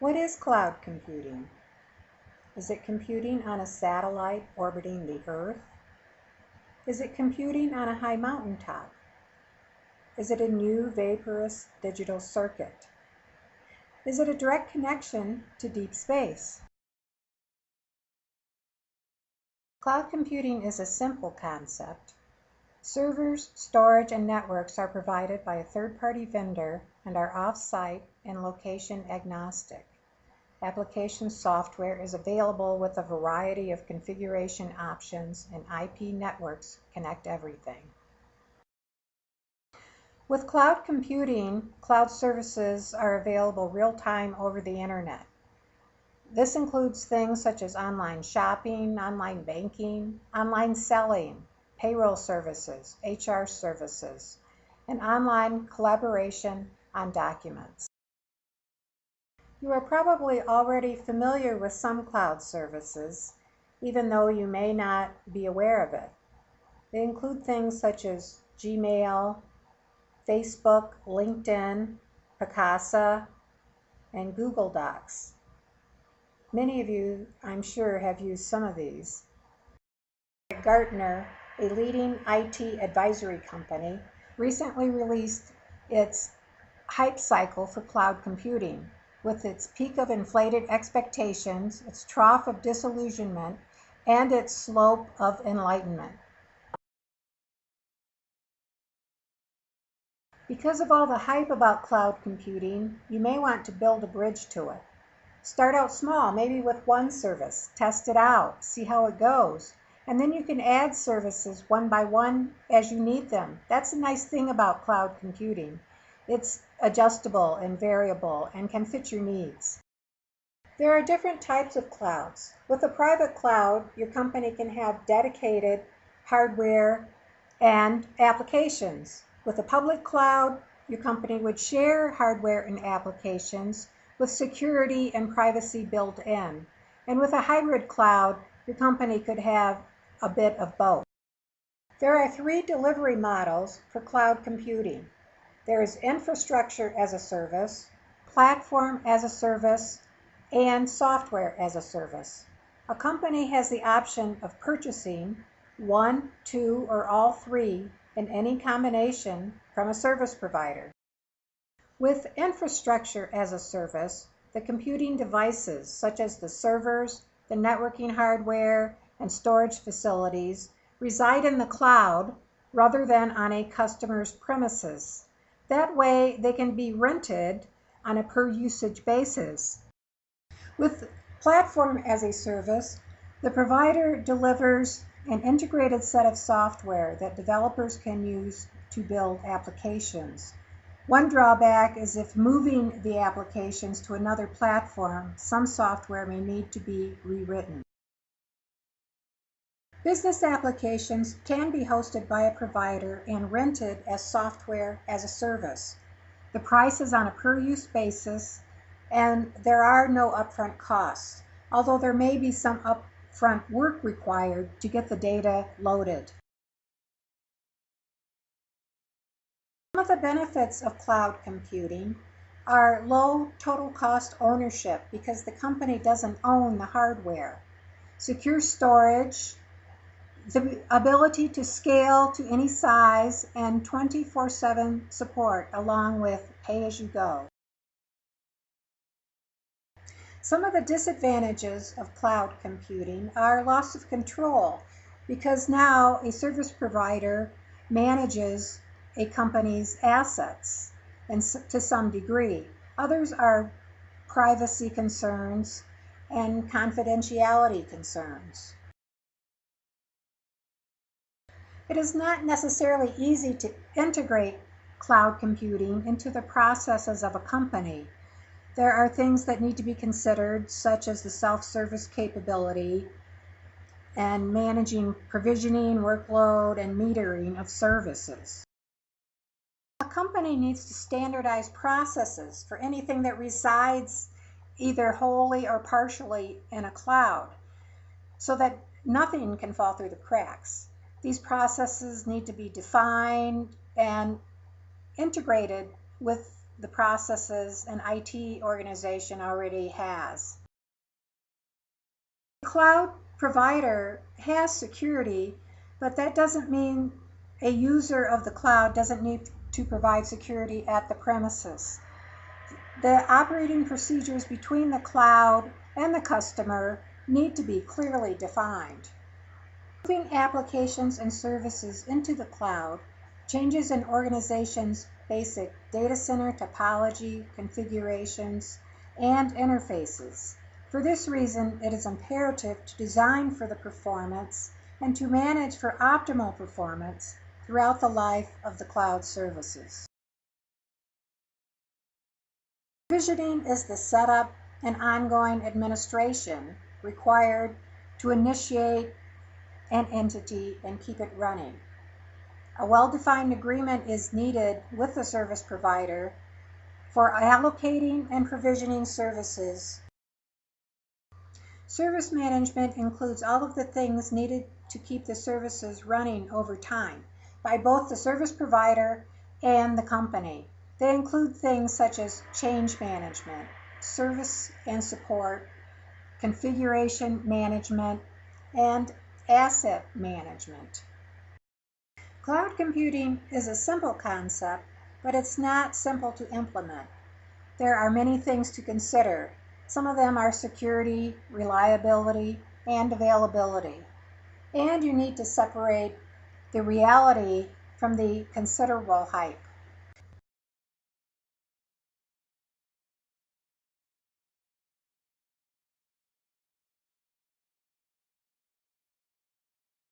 What is cloud computing? Is it computing on a satellite orbiting the Earth? Is it computing on a high mountaintop? Is it a new vaporous digital circuit? Is it a direct connection to deep space? Cloud computing is a simple concept. Servers, storage, and networks are provided by a third-party vendor and are off-site and location agnostic. Application software is available with a variety of configuration options, and IP networks connect everything. With cloud computing, cloud services are available real-time over the internet. This includes things such as online shopping, online banking, online selling, payroll services, HR services, and online collaboration on documents. You are probably already familiar with some cloud services, even though you may not be aware of it. They include things such as Gmail, Facebook, LinkedIn, Pecha, and Google Docs. Many of you, I'm sure, have used some of these. Gartner, a leading IT advisory company, recently released its hype cycle for cloud computing, with its peak of inflated expectations, its trough of disillusionment, and its slope of enlightenment. Because of all the hype about cloud computing, you may want to build a bridge to it. Start out small, maybe with one service, test it out, see how it goes, and then you can add services one by one as you need them. That's a nice thing about cloud computing. It's adjustable and variable and can fit your needs. There are different types of clouds. With a private cloud, your company can have dedicated hardware and applications. With a public cloud, your company would share hardware and applications with security and privacy built in. And with a hybrid cloud, your company could have a bit of both. There are 3 delivery models for cloud computing. There is infrastructure as a service, platform as a service, and software as a service. A company has the option of purchasing 1, 2, or all 3 in any combination from a service provider. With infrastructure as a service, the computing devices such as the servers, the networking hardware, and storage facilities reside in the cloud rather than on a customer's premises. That way, they can be rented on a per-usage basis. With platform as a service, the provider delivers an integrated set of software that developers can use to build applications. One drawback is if moving the applications to another platform, some software may need to be rewritten. Business applications can be hosted by a provider and rented as software as a service. The price is on a per-use basis, and there are no upfront costs, although there may be some upfront work required to get the data loaded. Some of the benefits of cloud computing are low total cost ownership because the company doesn't own the hardware, secure storage, the ability to scale to any size, and 24/7 support along with pay-as-you-go. Some of the disadvantages of cloud computing are loss of control because now a service provider manages a company's assets and to some degree. Others are privacy concerns and confidentiality concerns. It is not necessarily easy to integrate cloud computing into the processes of a company. There are things that need to be considered, such as the self-service capability and managing provisioning, workload, and metering of services. A company needs to standardize processes for anything that resides either wholly or partially in a cloud so that nothing can fall through the cracks. These processes need to be defined and integrated with the processes an IT organization already has. The cloud provider has security, but that doesn't mean a user of the cloud doesn't need to provide security at the premises. The operating procedures between the cloud and the customer need to be clearly defined. Moving applications and services into the cloud changes an organization's basic data center topology, configurations, and interfaces. For this reason, it is imperative to design for the performance and to manage for optimal performance throughout the life of the cloud services. Provisioning is the setup and ongoing administration required to initiate an entity and keep it running. A well-defined agreement is needed with the service provider for allocating and provisioning services. Service management includes all of the things needed to keep the services running over time by both the service provider and the company. They include things such as change management, service and support, configuration management, and asset management. Cloud computing is a simple concept, but it's not simple to implement. There are many things to consider. Some of them are security, reliability, and availability. And you need to separate the reality from the considerable hype.